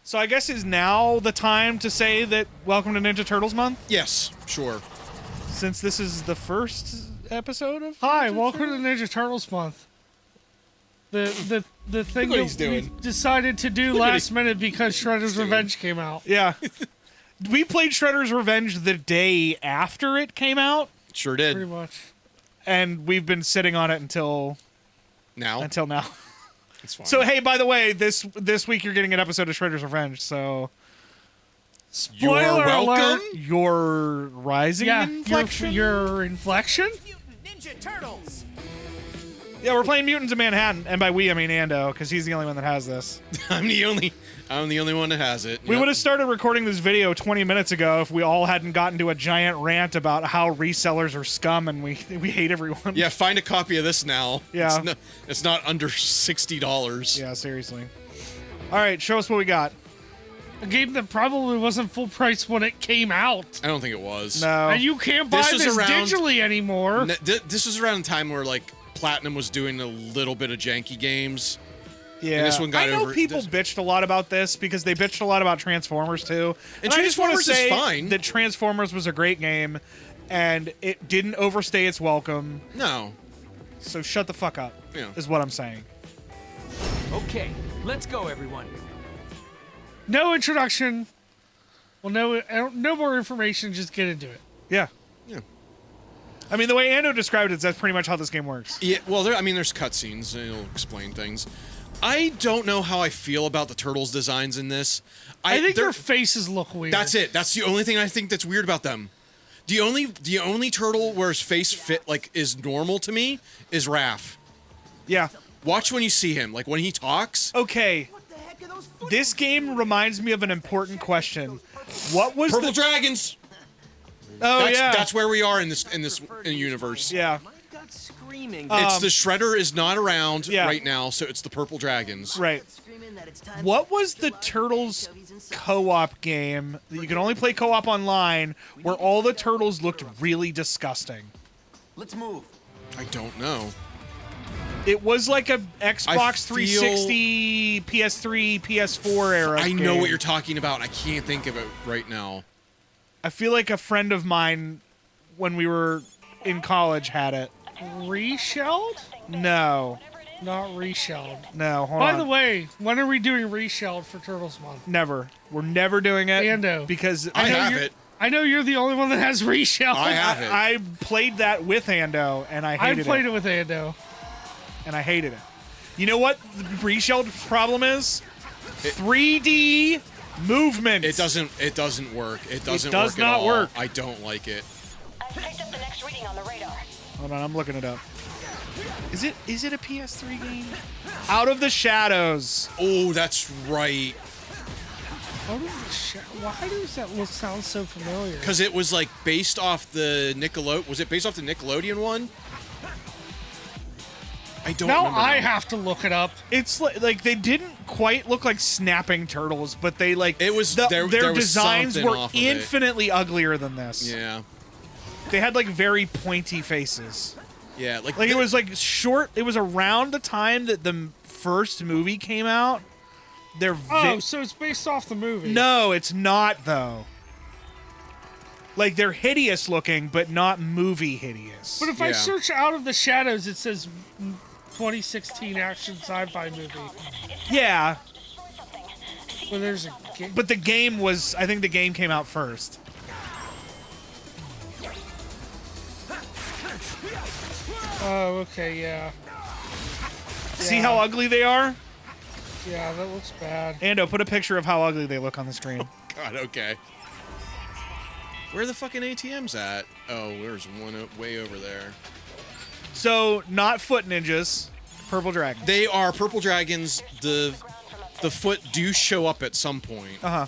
So I guess is now the time to say that welcome to Ninja Turtles month, Yes, sure. since this is the first episode of. Hi, Ninja welcome Turtles? to Ninja Turtles month. The thing Look what he's that we doing. decided to do Look what last minute because Shredder's doing. Revenge came out. Yeah, we played Shredder's Revenge the day after it came out, Sure Pretty did. much. and we've been sitting on it until Now, now. it's fine. So hey, by the way, this week you're getting an episode of Shredder's Revenge. So you're Spoiler welcome. alert. your rising Yeah, inflection. your inflection? Mutant Ninja Turtles! Yeah, we're playing Mutants in Manhattan, and by we I mean Ando, because he's the only one that has this. I'm the only one that has it. We would have started recording this video 20 minutes ago if we all hadn't gotten to a giant rant about how resellers are scum and we hate everyone. Yeah, find a copy of this now. Yeah. It's not under $60. Yeah, seriously. All right, show us what we got. A game that probably wasn't full price when it came out. I don't think it was. No. And you can't buy This was this around- digitally anymore. This was around a time where like Platinum was doing a little bit of janky games. Yeah. And this one got I know over- people this- bitched a lot about this because they bitched a lot about Transformers too. And I just want to Transformers is say fine. that Transformers was a great game and it didn't overstay its welcome. No. So shut the fuck up. Yeah. Is what I'm saying. Okay, let's go, everyone. No introduction. Well, no more information. Just get into it. Yeah. Yeah. I mean, the way Ando described it, that's pretty much how this game works. Yeah. Well, there's cutscenes and it'll explain things. I don't know how I feel about the Turtles designs in this. I think they're- their faces look weird. That's it. That's the only thing I think that's weird about them. The only turtle where his face fit like is normal to me is Raph. Yeah. Watch when you see him, like when he talks. Okay. What the heck are those This game reminds me of an important question. What was Purple the... dragons. Oh, yeah. That's where we are in this universe. Yeah. My gut's screaming. It's the Shredder is not around yeah. right now, so it's the purple dragons. Right. Screaming that it's time What to was the shove Turtles anchovies inside. co-op game that you could only play co-op online where all the turtles looked really disgusting? Let's move. I don't know. It was like a Xbox feel- 360, PS3, PS4 era I know game. what you're talking about. I can't think of it right now. I feel like a friend of mine when we were in college had it. Reshelled? No. Not reshelled. No, hold By on. the way, when are we doing reshelled for Turtles Month? Never. We're never doing it. Ando. Because I know have you're- it. I know you're the only one that has reshelled. I have it. I played that with Ando, and I I hated played it with Ando. and I hated it. You know what the reshelled problem is? 3D movement. It doesn't work. It doesn't does work not at all. work. I don't like it. I've picked up the next reading on the radar. Hold on, I'm looking it up. Is it a PS3 game? Out of the Shadows. Oh, that's right. Why does that sound so familiar? Because it was like based off the Nickelodeon. Was it based off the Nickelodeon one? I don't Now remember. I now. have to look it up. It's like they didn't quite look like snapping turtles, but they like It was- their there was designs something were off of it. infinitely uglier than this. Yeah. They had like very pointy faces. Yeah. Like Like it was like short. It was around the time that the first movie came out. They're Oh, so it's based off the movie. no, it's not though. Like they're hideous looking, but not movie hideous. But if I Yeah. search Out of the Shadows, it says 2016 action sci-fi movie. Yeah, Well, there's a game. but the game was. I think the game came out first. Oh, okay, yeah. See Yeah. how ugly they are? Yeah, that looks bad. Ando, put a picture of how ugly they look on the screen. God. Okay. Where are the fucking ATMs at? Oh, there's one way over there. So, not foot ninjas, purple dragons. They are purple dragons. The foot do show up at some point. Uh-huh.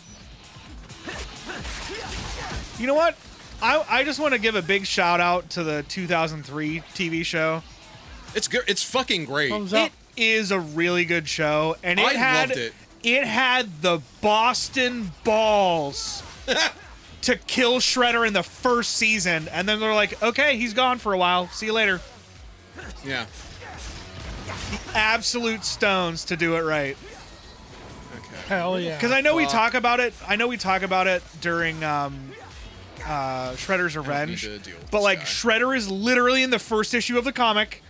You know what? I just want to give a big shout out to the 2003 TV show. It's good. It's fucking great. Thumbs up. It is a really good show, and it I had loved it. It had the Boston balls to kill Shredder in the first season, and then they're like, "Okay, he's gone for a while. See you later." Yeah. Absolute stones to do it right. Hell yeah. Because I know we talk about it. I know we talk about it during Shredder's Revenge. to deal with But this like guy. Shredder is literally in the first issue of the comic,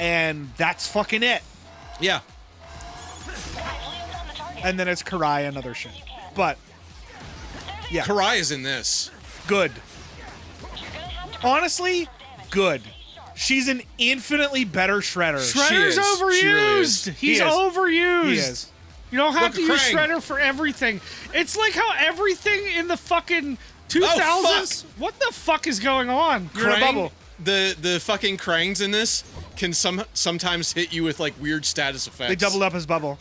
and that's fucking it. Yeah. Leo's on the target. And then it's Karai and other shit. But yeah, Karai is in this. good. You're gonna have to Honestly, good. She's an infinitely better Shredder. Shredder's is. She overused. really is. He's He is. overused. He is. You don't have Look to at use Krang. Shredder for everything. It's like how everything in the fucking 2000s. What the fuck is going on? You're in a bubble. The fucking Krangs in this can sometimes hit you with like weird status effects. They doubled up his bubble.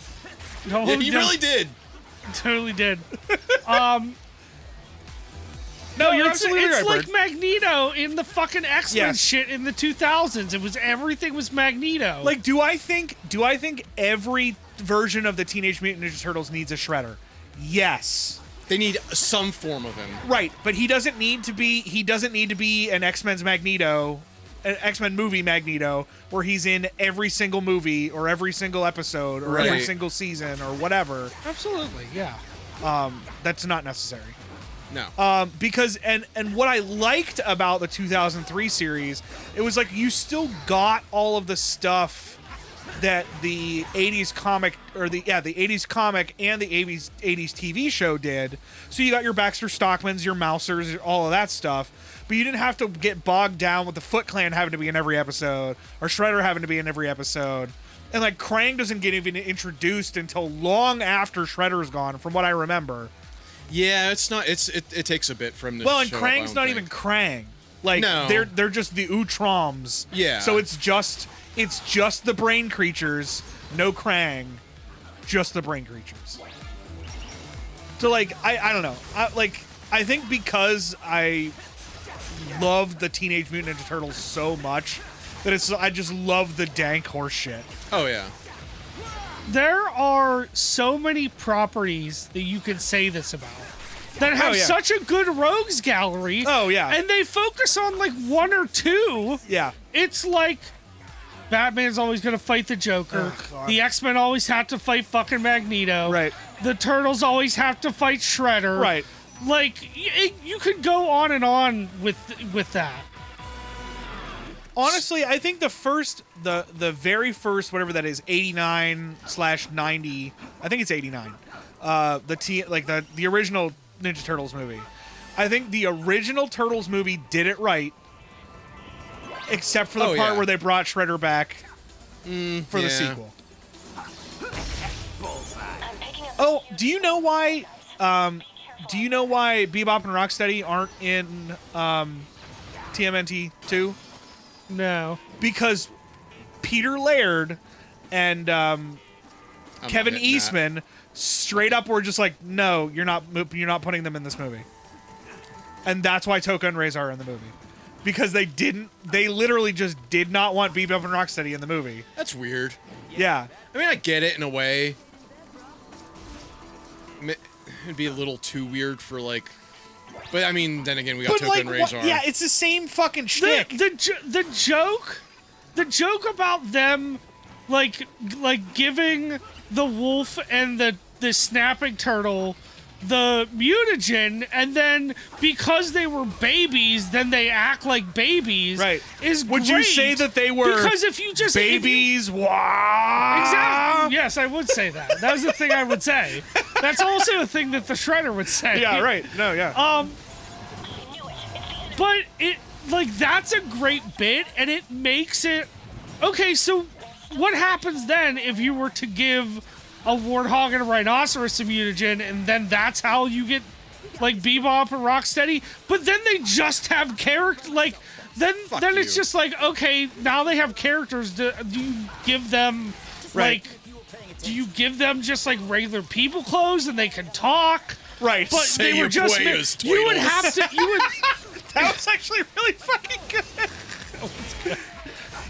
No, Yeah, he no, really did. totally did. No, you're it's absolutely right, like Bird. Magneto in the fucking X-Men Yes. shit in the 2000s. It was everything was Magneto. Like, do I think every version of the Teenage Mutant Ninja Turtles needs a Shredder? Yes. They need some form of him. Right, but he doesn't need to be an X-Men's Magneto, an X-Men movie Magneto, where he's in every single movie or every single episode or every Right. single season or whatever. absolutely, yeah. That's not necessary. No. Because and what I liked about the 2003 series, it was like you still got all of the stuff that the 80s comic or the 80s comic and the 80s TV show did. So you got your Baxter Stockmans, your Mousers, all of that stuff. But you didn't have to get bogged down with the Foot Clan having to be in every episode or Shredder having to be in every episode. And like Krang doesn't get even introduced until long after Shredder's gone, from what I remember. Yeah, it's not. It takes a bit for him to. Well, and show up, I Krang's don't not think. even Krang. Like No. they're just the Utroms. Yeah. So it's just the brain creatures, no Krang, just the brain creatures. So like I don't know. I think because I love the Teenage Mutant Ninja Turtles so much that I just love the dank horse shit. Oh yeah. There are so many properties that you can say this about that have yeah. such a good rogues gallery. Oh, yeah. And they focus on like one or two. Yeah. It's like Batman's always going to fight the Joker. Oh, God. The X-Men always have to fight fucking Magneto. Right. The Turtles always have to fight Shredder. Right. Like you could go on and on with that. Honestly, I think the very first, whatever that is, 89/90, I think it's 89. The original Ninja Turtles movie. I think the original Turtles movie did it right, except for the part yeah. where they brought Shredder back for the yeah. sequel. I'm picking up Oh, do you know why? Do you know why Bebop and Rocksteady aren't in TMNT 2? No. Because Peter Laird and I'm Kevin not getting Eastman straight up were just like, no, you're not putting them in this movie. And that's why Toka and Reza are in the movie. Because they literally just did not want Bebop and Rocksteady in the movie. that. That's weird. Yeah. I mean, I get it in a way. It'd be a little too weird for like. But I mean, then again, we got But Toka like, and Razor. yeah, it's the same fucking shtick. The joke about them like giving the wolf and the snapping turtle the mutagen, and then because they were babies, then they act like babies. Right. Is Would you great, say that they were because if you just babies? Wow. Exactly. Yes, I would say that. That was the thing I would say. That's also a thing that the Shredder would say. Yeah, right. No, yeah. I knew it. It's the enemy. But it like that's a great bit, and it makes it okay. So what happens then if you were to give a warthog and a rhinoceros a mutagen, and then that's how you get like Bebop and Rocksteady? But then they just have character like. Then it's you. just like, okay, now they have characters. Do you give them Right. like? Do you give them just like regular people clothes and they can talk? Right. But Say they were your just buenos, you would Tweedles. have to you would That was actually really fucking good.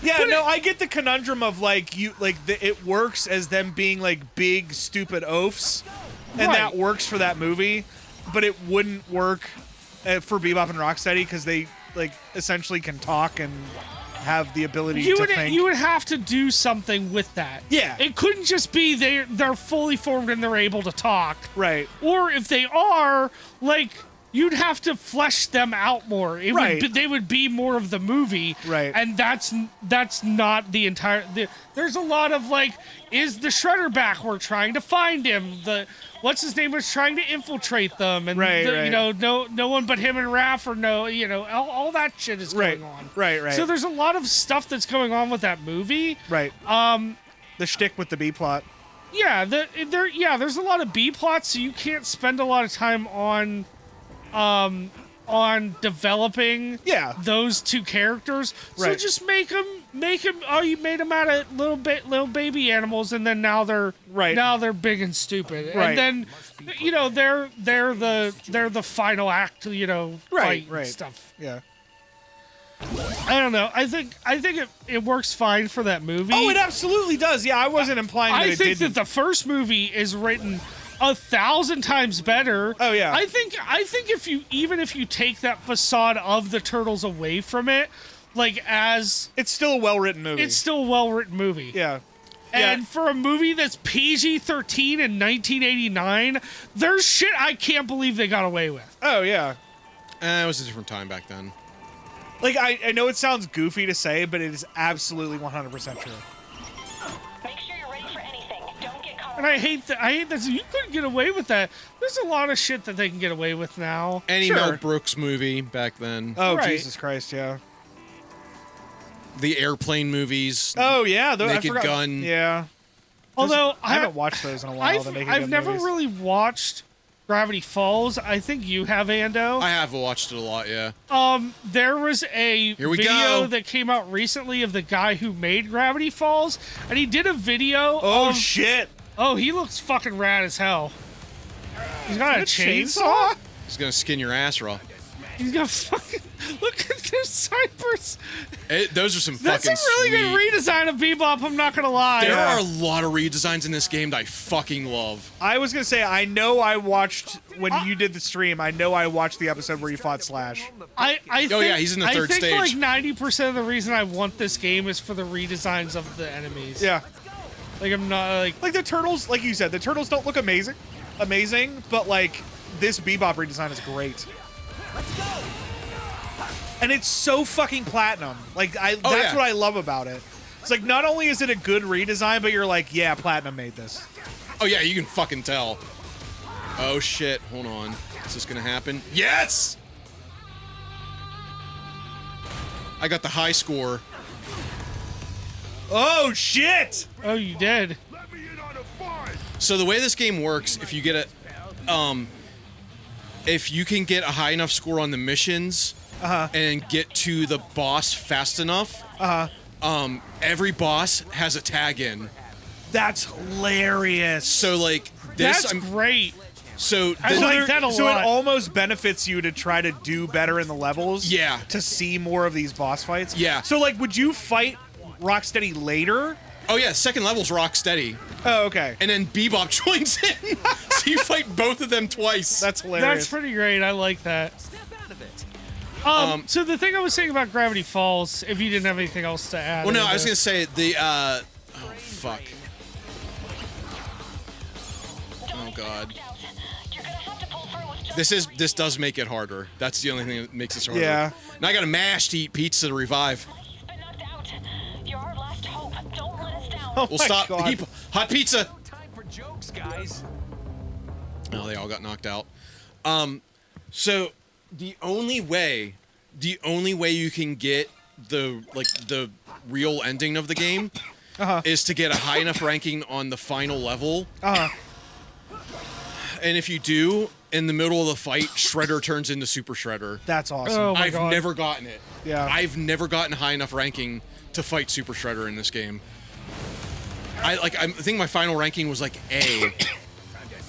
Yeah, no, I get the conundrum of like it works as them being like big stupid oafs, and Right. that works for that movie, but it wouldn't work for Bebop and Rocksteady because they like essentially can talk and have the ability You to would think. you would have to do something with that. Yeah. It couldn't just be they're fully formed and they're able to talk. Right. Or if they are, like, you'd have to flesh them out more. Right. They would be more of the movie. Right. And that's not the entire. There's a lot of, like, is the Shredder back? We're trying to find him. What's his name was trying to infiltrate them, and Right. you know, no one but him and Raph, or no, you know, all that shit is Right. going on. Right. So there's a lot of stuff that's going on with that movie. Right. The shtick with the B plot. Yeah, there's a lot of B plots, so you can't spend a lot of time on developing those two characters. So Right. just make them. Oh, you made them out of little baby animals, and then now they're big and stupid. Right. And then, you know, they're the final act. You know, fight and stuff. Yeah. I don't know. I think it works fine for that movie. Oh, it absolutely does. Yeah, I wasn't implying that I it think didn't. that the first movie is written 1,000 times better. Oh, yeah. I think if you take that facade of the Turtles away from it, like, as It's still a well-written movie. it's still a well-written movie. Yeah. And for a movie that's PG-13 in 1989, there's shit I can't believe they got away with. Oh, yeah. It was a different time back then. Like, I know it sounds goofy to say, but it is absolutely 100% true. Make sure you're ready for anything. Don't get caught. And I hate that you couldn't get away with that. There's a lot of shit that they can get away with now. Any Sure. Mel Brooks movie back then. Oh, Right. Jesus Christ, yeah. The airplane movies. Oh, yeah. I Naked forgot. Gun. Yeah. Although I haven't watched those in a while, the Naked Gun I've never movies. really watched Gravity Falls. I think you have, Ando. I have watched it a lot, yeah. There was a Here we video go. that came out recently of the guy who made Gravity Falls, and he did a video Oh, of... shit. Oh, he looks fucking rad as hell. He's got a chainsaw? He's gonna skin your ass raw. He's got fucking... Look at this Cypress. Those are some That's fucking a really sweet. good redesign of Bebop, I'm not gonna lie. There are a lot of redesigns in this game that I fucking love. I was going to say, I know I watched, when you did the stream, I know I watched the episode where you fought Slash. I think, Oh, yeah, he's in the third I think stage. like 90% of the reason I want this game is for the redesigns of the enemies. Yeah. Like, I'm not, like... Like, the Turtles, like you said, the Turtles don't look amazing, but, like, this Bebop redesign is great. And it's so fucking platinum. Like, that's yeah. what I love about it. It's like, not only is it a good redesign, but you're like, yeah, Platinum made this. Oh yeah, you can fucking tell. Oh shit, hold on. Is this gonna happen? Yes! I got the high score. Oh, shit! Oh, you did? So the way this game works, if you get if you can get a high enough score on the missions and get to the boss fast enough, every boss has a tag in. That's hilarious. So like this, That's great. so I the- like that a So lot. it almost benefits you to try to do better in the levels. Yeah. To see more of these boss fights. Yeah. So, like, would you fight Rocksteady later? oh yeah, second level's Rocksteady, Oh, okay. and then Bebop joins in, so you fight both of them twice. That's hilarious. That's pretty great. I like that. So the thing I was saying about Gravity Falls, if you didn't have anything else to add. Well, no, I Ando. was gonna say the. Oh fuck. Oh god. You're gonna have to pull through with just This does make it harder. That's the only thing that makes this harder. Yeah. Now I gotta mash to eat pizza to revive. You've been knocked out. You're our last hope. Don't let us down. Oh We'll my stop. God. Hot pizza. Time for jokes, guys. Oh, they all got knocked out. So the only way you can get the real ending of the game is to get a high enough ranking on the final level. And if you do, in the middle of the fight, Shredder turns into Super Shredder. That's awesome. Oh my I've god. never gotten it. Yeah. I've never gotten high enough ranking to fight Super Shredder in this game. I think my final ranking was like A.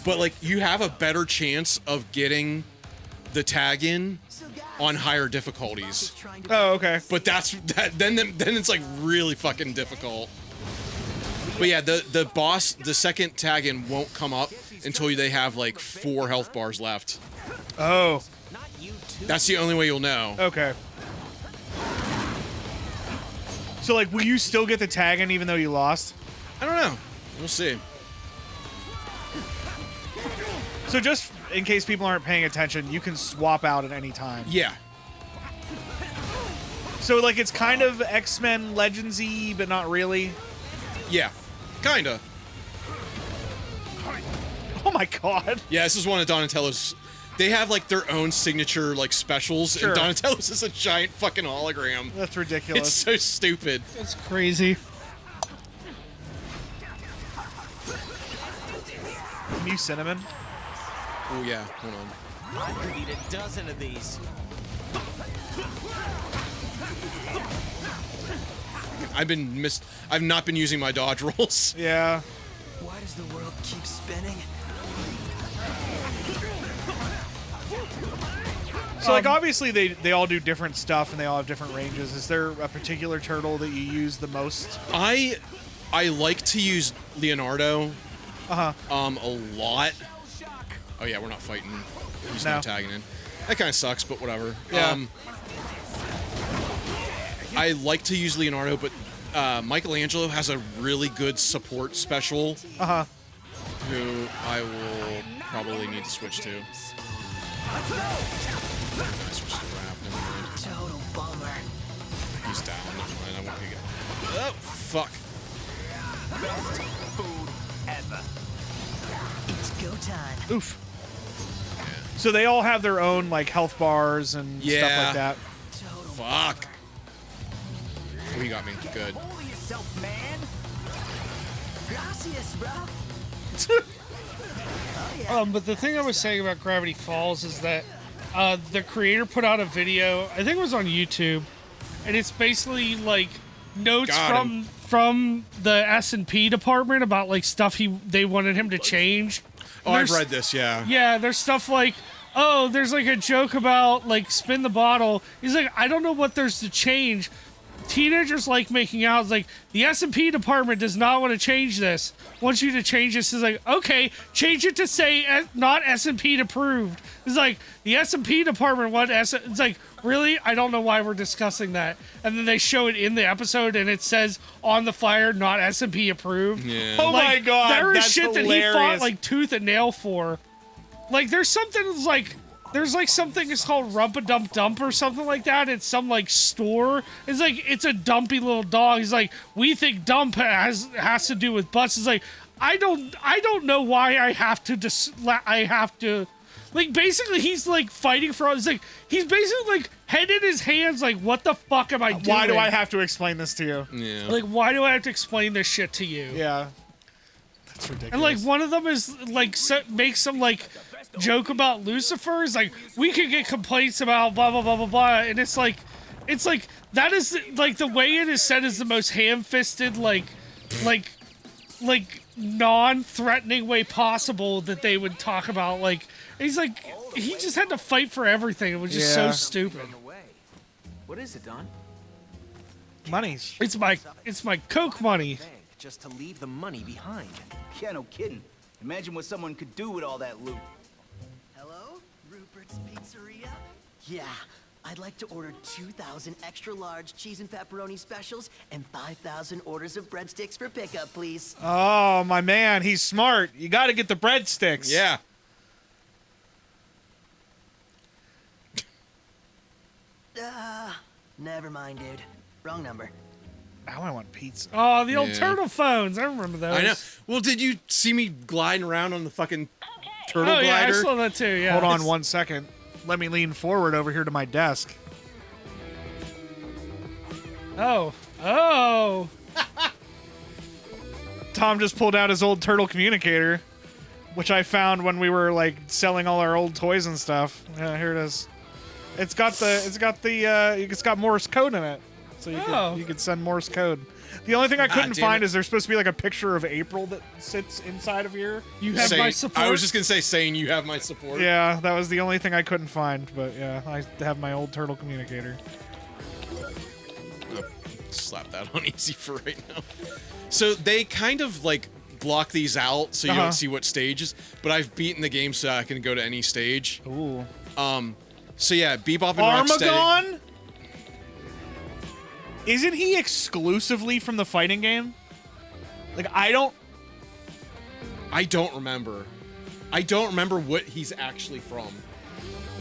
But like you have a better chance of getting the tag in on higher difficulties. Oh, okay. But then it's like really fucking difficult. But yeah, the boss, the second tag in won't come up until they have like 4 health bars left. Oh, That's the only way you'll know. okay. So, like, will you still get the tag in even though you lost? I don't know. We'll see. So just in case people aren't paying attention, you can swap out at any time. Yeah. So, like, it's kind of X-Men Legends-y, but not really. Yeah. Kinda. Oh my god. Yeah, this is one of Donatello's. They have like their own signature like specials, Sure. and Donatello's is a giant fucking hologram. That's ridiculous. It's so stupid. That's crazy. New cinnamon. Oh yeah, hold on. I could eat a dozen of these. I've not been using my dodge rolls. Yeah. Why does the world keep spinning? So, like, obviously they all do different stuff and they all have different ranges. Is there a particular turtle that you use the most? I like to use Leonardo Uh-huh. a lot. Oh yeah, we're not fighting. He's No. not tagging in. That kind of sucks, but whatever. Yeah. I like to use Leonardo, but Michelangelo has a really good support special Uh-huh. who I will probably need to switch to. I switched to Rap, never mind. Total bummer. He's down, never mind, I won't pick it. Oh, fuck. Best food ever. It's go time. Oof. So they all have their own, like, health bars and stuff Yeah. like that. Total. Fuck. Oh, he got me. Good. Hold yourself, man. Gracias, bro. But the thing I was saying about Gravity Falls is that the creator put out a video. I think it was on YouTube, and it's basically like notes Got from the S&P department about like stuff they wanted him to change. Oh, I've There's- read this, yeah. Yeah, there's stuff like, oh, there's like a joke about like spin the bottle. He's like, I don't know what there's to change. Teenagers like making out. It's like the S&P department does not want to change this. Wants you to change this. Is like, okay, change it to say not S&P approved. It's like the S&P department want S. It's like, really? I don't know why we're discussing that. And then they show it in the episode, and it says on the flyer, not S&P approved. Yeah. Oh Like, my god, there is that's shit hilarious. that he fought like tooth and nail for. Like there's something that's like there's like something it's called Rumpa Dump or something like that. It's some like store. It's like it's a dumpy little dog. He's like, we think dump has to do with butts. It's like I don't know why I have to like basically he's like fighting for. It's like he's basically like head in his hands. Like what the fuck am I doing? Why do I have to explain this to you? Yeah. Like why do I have to explain this shit to you? Yeah. That's ridiculous. And like one of them is like makes some like joke about Lucifer. Is like we could get complaints about blah blah blah blah blah, and it's like that is like the way it is said is the most ham-fisted like non-threatening way possible that they would talk about. Like he's like he just had to fight for everything. It was just so Yeah. stupid. Away. What is it, Don? Monies. It's my Coke money. Bank just to leave the money behind. Yeah, no kidding. Imagine what someone could do with all that loot. Hello? Rupert's Pizzeria? Yeah, I'd like to order 2,000 extra large cheese and pepperoni specials and 5,000 orders of breadsticks for pickup, please. Oh, my man, he's smart. You got to get the breadsticks. Yeah. Never mind, dude. Wrong number. Now I want pizza. Oh, the old Yeah. turtle phones. I remember those. I know. Well, did you see me gliding around on the fucking turtle Oh yeah, I glider? saw that too. Yeah. Hold on 1 second. Let me lean forward over here to my desk. Oh. Oh. Tom just pulled out his old turtle communicator, which I found when we were like selling all our old toys and stuff. Yeah, here it is. It's got Morse code in it, so you could send Morse code. The only thing I couldn't damn find it. is there's supposed to be like a picture of April that sits inside of here. You have my support. I was just gonna say, saying you have my support. Yeah, that was the only thing I couldn't find, but yeah, I have my old turtle communicator. Slap that on easy for right now. So they kind of like block these out so you Uh-huh. don't see what stages. But I've beaten the game so I can go to any stage. Ooh. So yeah, Bebop and Rocksteady. Armagon? Isn't he exclusively from the fighting game? Like, I don't remember. I don't remember what he's actually from.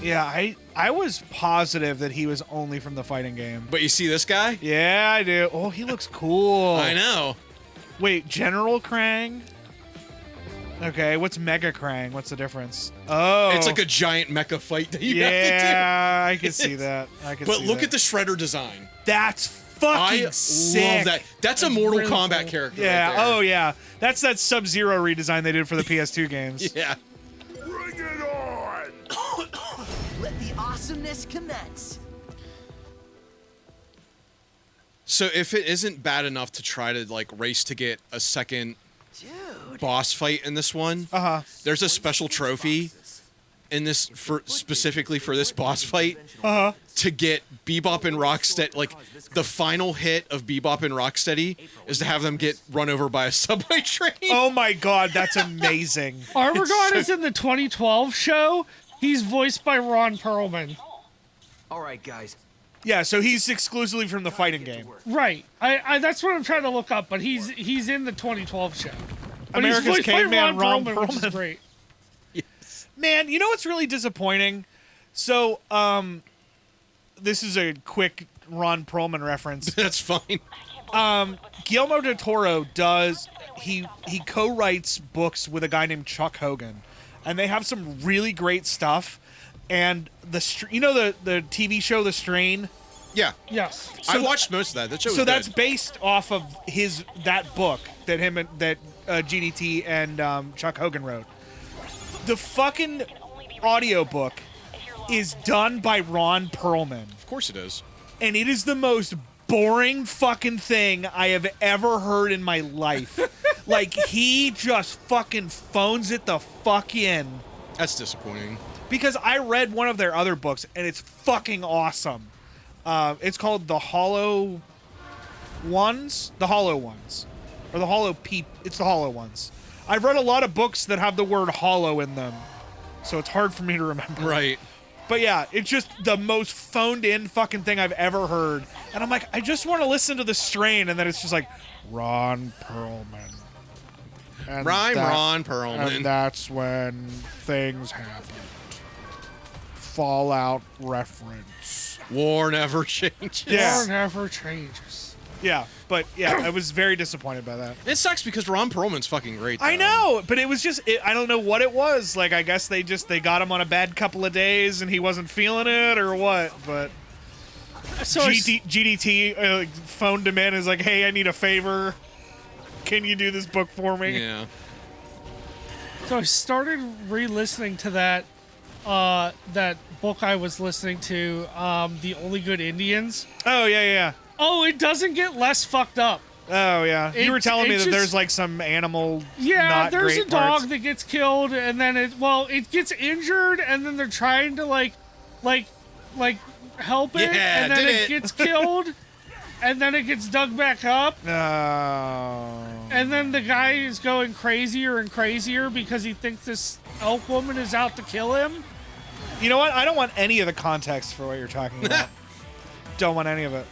Yeah, I was positive that he was only from the fighting game. But you see this guy? Yeah, I do. Oh, he looks cool. I know. Wait, General Krang? Okay, what's Mega Krang? What's the difference? Oh. It's like a giant mecha fight that you have to do. Yeah, I can see that. But look at the Shredder design. That's fucking I sick. love that. That's a Mortal really Kombat cool. character. Yeah, right there. oh yeah. That's that Sub-Zero redesign they did for the PS2 games. Yeah. Bring it on! Let the awesomeness commence. So if it isn't bad enough to try to like race to get a second Dude. boss fight in this one, Uh-huh. there's a special trophy in this for specifically for this boss fight Uh-huh. to get Bebop and Rocksteady. Like the final hit of Bebop and Rocksteady is to have them get run over by a subway train. Oh my god, that's amazing. Armor God is in the 2012 show. He's voiced by Ron Perlman. All right, guys. Yeah, so he's exclusively from the fighting game. Right. I that's what I'm trying to look up, but he's in the 2012 show. But America's he's voiced Caveman, by Ron Which is Perlman. great. Man, you know what's really disappointing? So, this is a quick Ron Perlman reference. That's fine. Guillermo del Toro he co-writes books with a guy named Chuck Hogan, and they have some really great stuff. And the TV show The Strain. Yeah. Yes. I watched most of that. That show was So that's good. based off of that book that GDT and Chuck Hogan wrote. The fucking audiobook is done by Ron Perlman, Of course it is. and it is the most boring fucking thing I have ever heard in my life. Like, he just fucking phones it the fuck in. That's disappointing. Because I read one of their other books, and it's fucking awesome. It's called The Hollow Ones? The Hollow Ones. Or The Hollow It's The Hollow Ones. I've read a lot of books that have the word hollow in them, so it's hard for me to remember. Right. But yeah, it's just the most phoned in fucking thing I've ever heard. And I'm like, I just want to listen to The Strain, and then it's just like, Ron Perlman. And Ron Perlman. And that's when things happened. Fallout reference. War never changes. Yeah. War never changes. Yeah, but yeah, I was very disappointed by that. It sucks because Ron Perlman's fucking great. I though. know, but it was just, I don't know what it was. Like, I guess they got him on a bad couple of days and he wasn't feeling it or what, but So GDT phoned him in and is like, hey, I need a favor. Can you do this book for me? Yeah. So I started re-listening to that book I was listening to, The Only Good Indians. Oh, yeah. Oh, it doesn't get less fucked up. Oh, yeah. You were telling me it's that just- there's like some animal Yeah, not there's great a dog parts. that gets killed, and then it gets injured, and then they're trying to like help it, Yeah, and then did it it. gets killed, and then it gets dug back up, No. and then the guy is going crazier and crazier because he thinks this elk woman is out to kill him. You know what? I don't want any of the context for what you're talking about. Don't want any of it.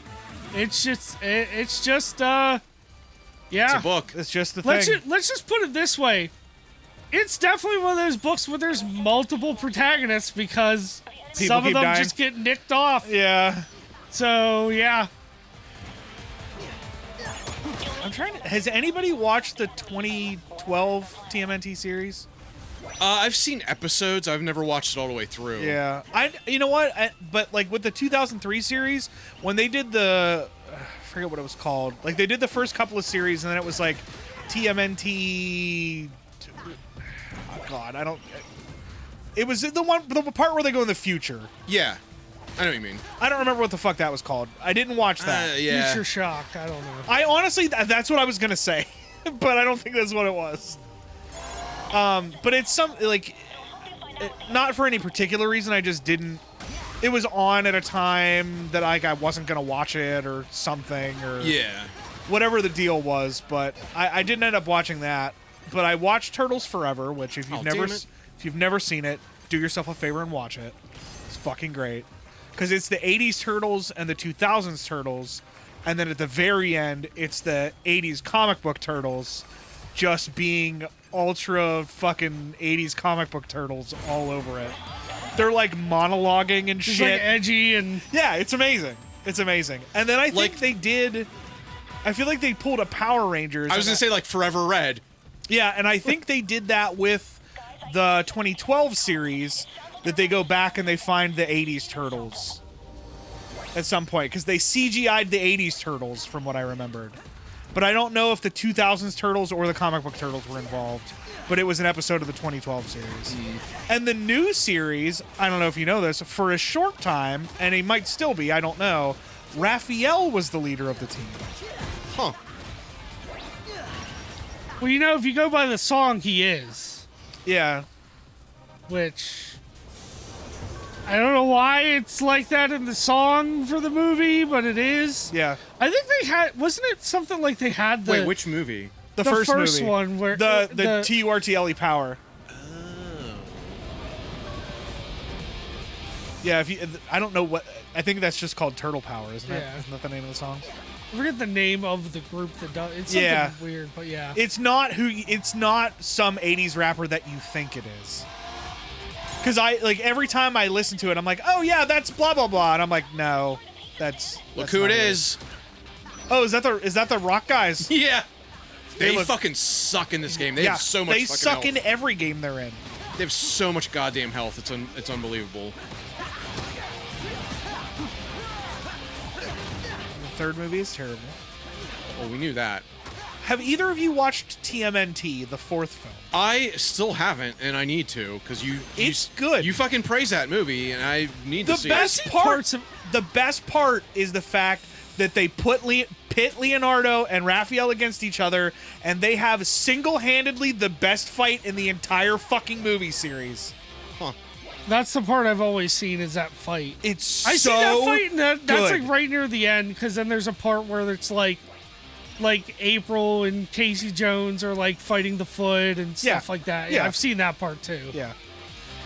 It's just yeah. It's a book. It's just the Let's thing. let's just put it this way. It's definitely one of those books where there's multiple protagonists because People some of keep them dying. just get nicked off. Yeah. So, yeah. I'm trying to. Has anybody watched the 2012 TMNT series? I've seen episodes. I've never watched it all the way through. Yeah. You know what? But like with the 2003 series, when they did I forget what it was called. Like they did the first couple of series, and then it was like TMNT. Oh God, I don't. It was the part where they go in the future. Yeah. I know what you mean. I don't remember what the fuck that was called. I didn't watch that. Yeah. Future Shock. I don't know. I honestly, that's what I was gonna say, but I don't think that's what it was. But it's not for any particular reason. I just didn't. It was on at a time that I wasn't gonna watch it or something or Yeah. whatever the deal was. But I didn't end up watching that. But I watched Turtles Forever, which if you've never seen it, do yourself a favor and watch it. It's fucking great because it's the '80s Turtles and the 2000s Turtles And then at the very end, it's the 80s comic book turtles just being ultra fucking 80s comic book turtles all over it. They're like monologuing and Just shit. like edgy and Yeah, it's amazing. It's amazing. And then I think they did. I feel like they pulled a Power Rangers. I was gonna say like Forever Red. Yeah, and I think they did that with the 2012 series, that they go back and they find the 80s turtles at some point, because they CGI'd the 80s turtles from what I remembered. But I don't know if the 2000s turtles or the comic book turtles were involved. But it was an episode of the 2012 series. And the new series, I don't know if you know this, for a short time, and he might still be, I don't know, Raphael was the leader of the team. Huh. well, you know, if you go by the song, he is. Yeah. Which I don't know why it's like that in the song for the movie, but it is. Yeah. I think they had. Wasn't it something like they had the Wait, which movie? The first movie. one where the the- TURTLE Power. Yeah, if you, I don't know what, I think that's just called Turtle Power, isn't it? Yeah. Isn't that the name of the song? I forget the name of the group that does. It's something Yeah. weird, but yeah. It's not some 80s rapper that you think it is. Because I, like, every time I listen to it, I'm like, oh yeah, that's blah blah blah, and I'm like, no, that's Look who it is. Oh, is that the rock guys? Yeah. They look- fucking suck in this game. They Yeah, have so much they fucking suck health. in every game they're in. They have so much goddamn health. It's unbelievable. The third movie is terrible. Well, we knew that. Have either of you watched TMNT, the fourth film? I still haven't, and I need to, because It's good. You fucking praise that movie, and I need to The see best it. part is the fact that they pit Leonardo and Raphael against each other, and they have single-handedly the best fight in the entire fucking movie series. That's the part I've always seen is that fight. It's I see that fight, and that's good. like right near the end, because then there's a part where it's like April and Casey Jones are like fighting the Foot and stuff Yeah. like that. Yeah. I've seen that part too. Yeah,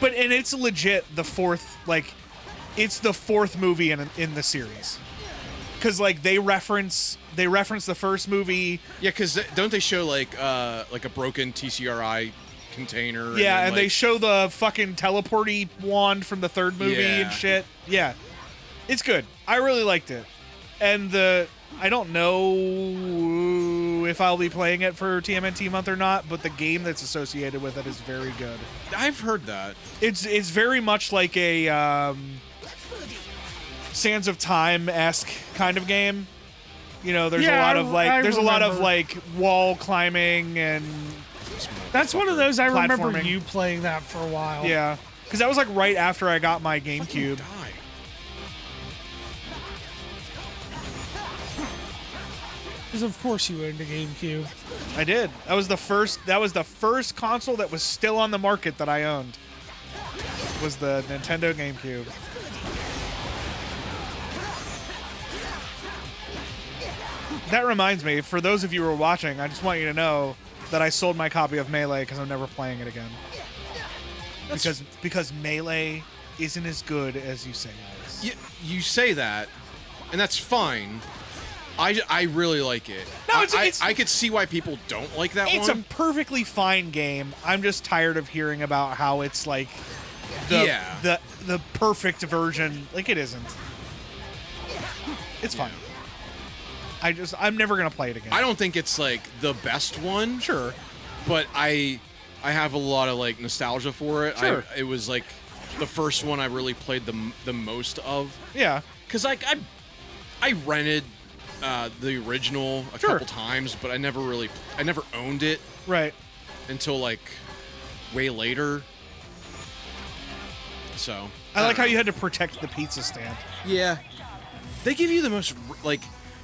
and it's legit the fourth. Like, it's the fourth movie in the series, because like they reference the first movie. Yeah, because don't they show like a broken TCRI container? Yeah, then, and they like- show the fucking teleporty wand from the third movie Yeah. and shit. Yeah, it's good. I really liked it, and I don't know if I'll be playing it for TMNT month or not, but the game that's associated with it is very good. I've heard that. It's very much like a Sands of Time-esque kind of game. You know, there's Yeah, a lot of I there's a lot of remember. like wall climbing and That's one of those I remember Platforming. you playing that for a while. yeah, because that was like right after I got my GameCube. Die. Because of course you owned a GameCube. I did. That was the first console that was still on the market that I owned. Was the Nintendo GameCube. That reminds me, for those of you who are watching, I just want you to know that I sold my copy of Melee because I'm never playing it again. Because Melee isn't as good as you say it is. You say that, and that's fine. I really like it. No, it's- I could see why people don't like that It's one. a perfectly fine game. I'm just tired of hearing about how it's like the perfect version. Like, it isn't. It's fine. I'm never gonna play it again. I don't think it's like the best one. Sure. But I have a lot of like nostalgia for it. Sure. It was like the first one I really played the most of. Yeah. Cause like I rented the original a Sure. couple times, but I never owned it Right. until like way later. So I like how you had to protect the pizza stand. yeah, they give you the most like.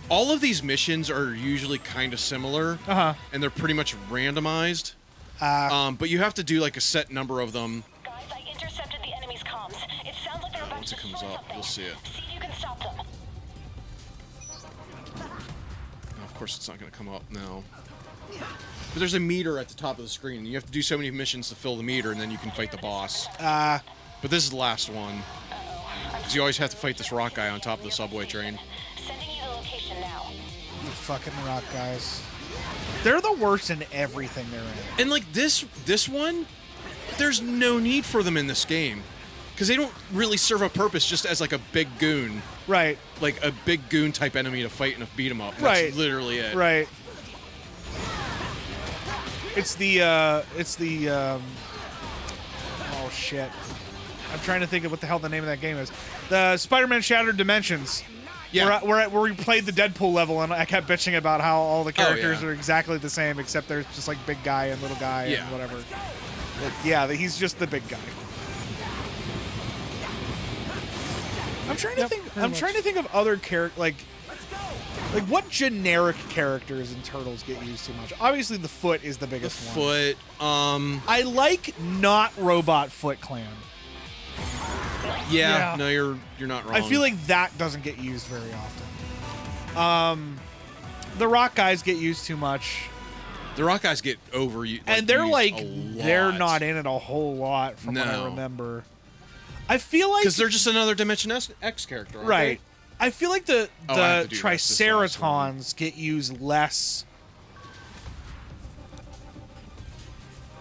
All of these missions are usually kind of similar, and they're pretty much randomized. But you have to do like a set number of them. Guys, I intercepted the enemy's comms. It sounds like they're about Once to it comes destroy up, something. you'll see it. See if you can stop them. Now, of course, it's not going to come up now. But there's a meter at the top of the screen. And you have to do so many missions to fill the meter, and then you can fight the boss. But this is the last one. Because you always have to fight this rock guy on top of the subway train. Sending you the location now. fucking rock guys. They're the worst in everything they're in. And like this one, there's no need for them in this game. Because they don't really serve a purpose just as like a big goon. Right. Like a big goon type enemy to fight and beat them up. That's Right. literally it. Right. It's the oh shit. I'm trying to think of what the hell the name of that game is. The Spider-Man Shattered Dimensions. Yeah. Where we played the Deadpool level, and I kept bitching about how all the characters yeah. are exactly the same, except there's just like big guy and little guy Yeah. and whatever. But yeah, he's just the big guy. I'm trying to think. I'm trying to think of other character like what generic characters in Turtles get used too much. Obviously, the Foot is the biggest one. Foot. I like not Robot Foot Clan. Yeah. No, you're not wrong. I feel like that doesn't get used very often. The Rock guys get used too much, the Rock guys get and they're used like a lot. they're not in it a whole lot from what I No. remember. I feel like because they're just another Dimension X character, aren't right. I feel like the I have to do this last one. Triceratons get used less.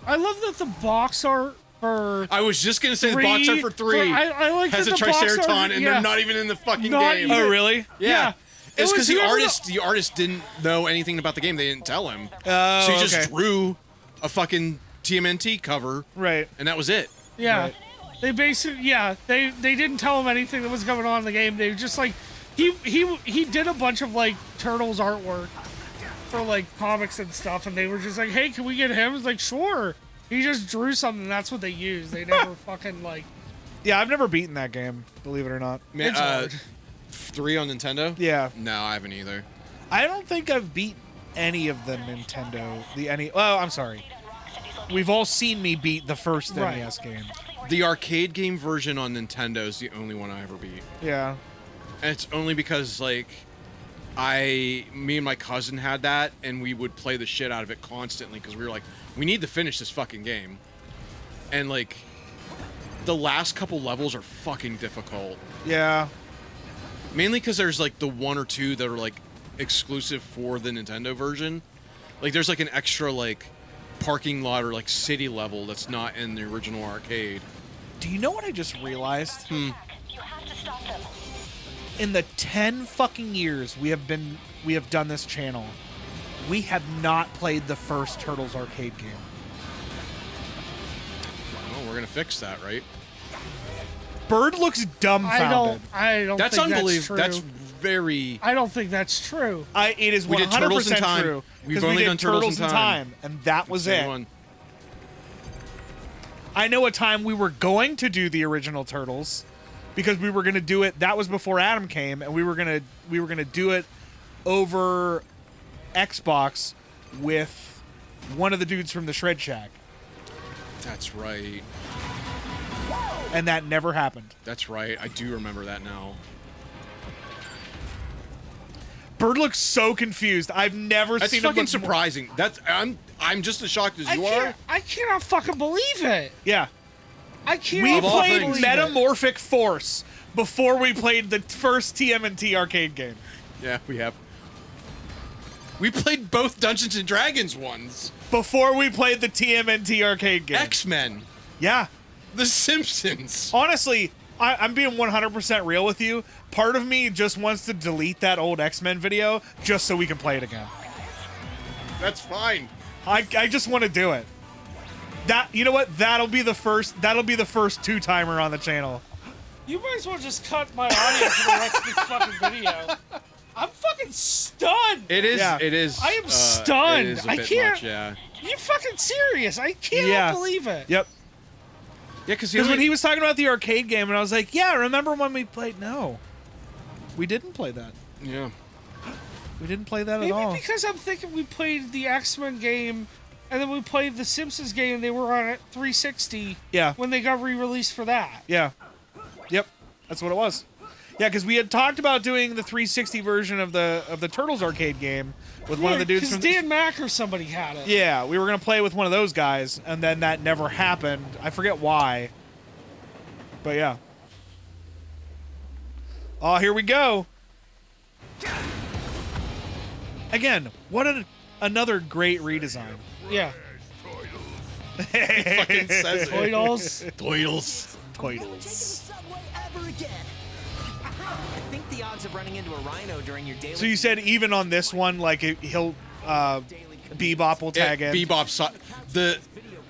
I love that the box art for I was just gonna say the three, box art for 3 I like has a that the box art- Triceratops, and yeah. they're not even in the fucking Not game. even- Oh, really? Yeah. It's It because was the whoever artist didn't know anything about the game. They didn't tell him. Oh, So he just okay. drew a fucking TMNT cover, Right. and that was it. Yeah. Right. They basically they didn't tell him anything that was going on in the game. They were just like he did a bunch of like Turtles artwork for like comics and stuff, and they were just like, "Hey, can we get him?" It's like, "Sure." He just drew something. That's what they used. They never fucking like. Yeah, I've never beaten that game, believe it or not. Man, It's hard. 3 on Nintendo? Yeah. No, I haven't either. I don't think I've beat any of the Nintendo. Oh, I'm sorry. We've all seen me beat the first Right. NES game. The arcade game version on Nintendo is the only one I ever beat. Yeah. And it's only because, like, me and my cousin had that, and we would play the shit out of it constantly because we were like, we need to finish this fucking game. And, like, the last couple levels are fucking difficult. Yeah. Mainly because there's, like, the 1 or 2 that are, like, exclusive for the Nintendo version. Like, there's, like, an extra, like, parking lot or, like, city level that's not in the original arcade. Do you know what I just realized? You have to stop them. In the 10 fucking years we have done this channel, we have not played the first Turtles arcade game. Well, we're gonna fix that, right? Bird looks dumbfounded. I don't. That's think unbelievable. That's That's true. very. I don't think that's true. It is 100% We did Turtles in Time. true. We've 'cause only we did done Turtles in Time. and that was Same it. one. I know a time we were going to do the original Turtles because we were going to do it. That was before Adam came, and we were going to do it over Xbox with one of the dudes from the Shred Shack, That's right. and that never happened. That's right. I do remember that now. Bird looks so confused. I've never That's seen fucking him look more- surprising. I'm just as shocked as you are. I cannot fucking believe it. Yeah. I can't. We Of all played things. Metamorphic Force before we played the first TMNT arcade game. Yeah, we have. We played both Dungeons and Dragons ones. Before we played the TMNT arcade game. X-Men. Yeah. The Simpsons. Honestly, I'm being 100% real with you. Part of me just wants to delete that old X-Men video just so we can play it again. That's fine. I just want to do it. You know what? That'll be the first 2-timer on the channel. You might as well just cut my audio for the rest of this fucking video. I'm fucking stunned. It is. Yeah. It is. I am It stunned. is a I bit can't- Much, yeah. You fucking serious? I cannot Yeah. believe it. Yep. Yeah, because Because when he was talking about the arcade game, and I was like, yeah, remember when we played? No. We didn't play that. Yeah. We didn't play that Maybe at all. because I'm thinking we played the X-Men game, and then we played the Simpsons game. They were on at 360 Yeah. when they got re-released for that. Yeah. Yep. That's what it was. Yeah, because we had talked about doing the 360 version of the Turtles arcade game with one of the dudes because from Dan Mack or somebody had it. Yeah, we were gonna play with one of those guys, and then that never happened. I forget why. But yeah. Oh, here we go. Again, what another great redesign. Yeah. Fucking says it. Toidles. Toidles. Subway ever again. I think the odds of running into a rhino during your daily. So you said even on this one, like he'll Bebop will tag in.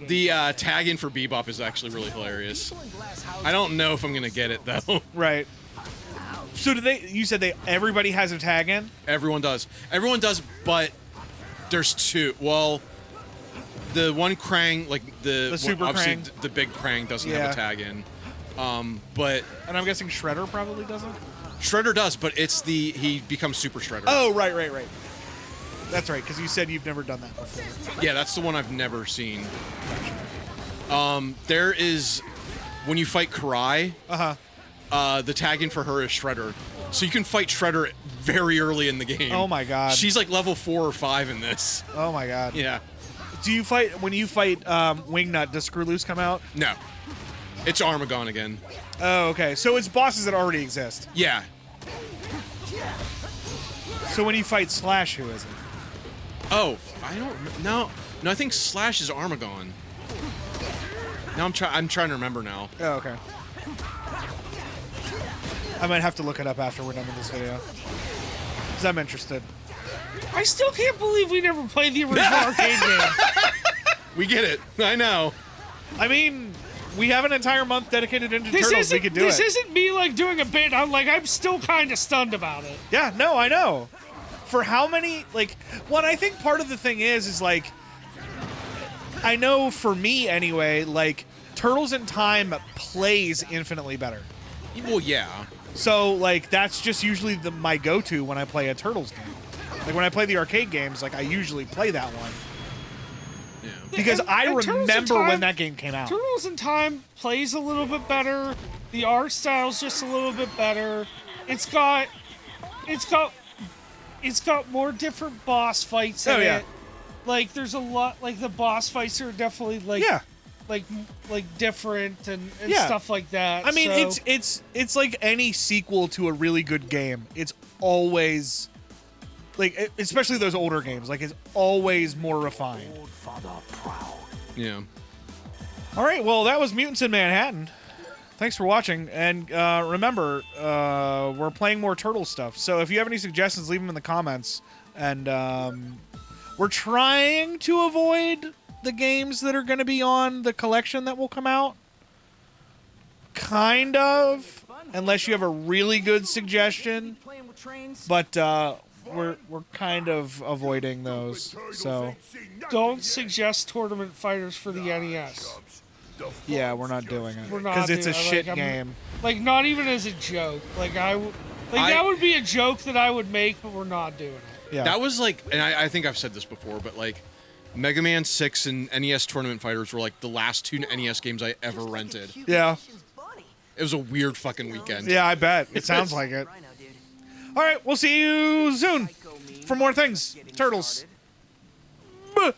The tag in for Bebop is actually really hilarious. I don't know if I'm gonna get it though. Right. So you said everybody has a tag in? Everyone does, but there's two. Well, the one Krang, like the super obviously Krang. the big Krang doesn't have a tag in. But and I'm guessing Shredder probably doesn't. Shredder does, but he becomes Super Shredder. Oh, right. That's right, because you said you've never done that before. Yeah, that's the one I've never seen. There is when you fight Karai. The tag in for her is Shredder, so you can fight Shredder very early in the game. Oh my god. She's like level 4 or 5 in this. Oh my god. Yeah. When you fight Wingnut, does Screwloose come out? No. It's Armagon again. Oh, okay. So it's bosses that already exist. Yeah. So when you fight Slash, who is it? Oh, I don't know. No, I think Slash is Armagon. Now I'm trying to remember now. Oh, okay. I might have to look it up after we're done with this video. Because I'm interested. I still can't believe we never played the original arcade game. We get it. I know. I mean, we have an entire month dedicated into Turtles. We could do This it. isn't me like doing a bit. I'm still kind of stunned about it. Yeah, no, I know. For how many, like, what I think part of the thing is like, I know for me anyway, like, Turtles in Time plays infinitely better. Well, yeah. So, like, that's just usually my go-to when I play a Turtles game. Like, when I play the arcade games, like, I usually play that one. Yeah. Because I and Turtles in remember Time- when that game came out. Turtles in Time plays a little bit better. The art style's just a little bit better. It's got more different boss fights in it. Like, there's a lot, like, the boss fights are definitely, like, Yeah. like different and Yeah. stuff like that. I mean, so, it's like any sequel to a really good game. It's always, like, especially those older games, like, it's always more refined. Yeah. All right, well, that was Mutants in Manhattan. Thanks for watching, and remember, we're playing more Turtle stuff, so if you have any suggestions, leave them in the comments, and we're trying to avoid the games that are going to be on the collection that will come out. Kind of, unless you have a really good suggestion, but we're kind of avoiding those, so don't suggest Tournament Fighters for the NES. yeah, we're not doing it We're not because it's a doing it. shit Like, game. Like, not even as a joke. Like, that would be a joke that I would make, but we're not doing it. Yeah, That was like, and I think I've said this before, but like, Mega Man 6 and NES Tournament Fighters were like the last two NES games I ever rented. Yeah. It was a weird fucking weekend. Yeah, I bet. It sounds like it. All right, we'll see you soon for more things. Turtles. Buh.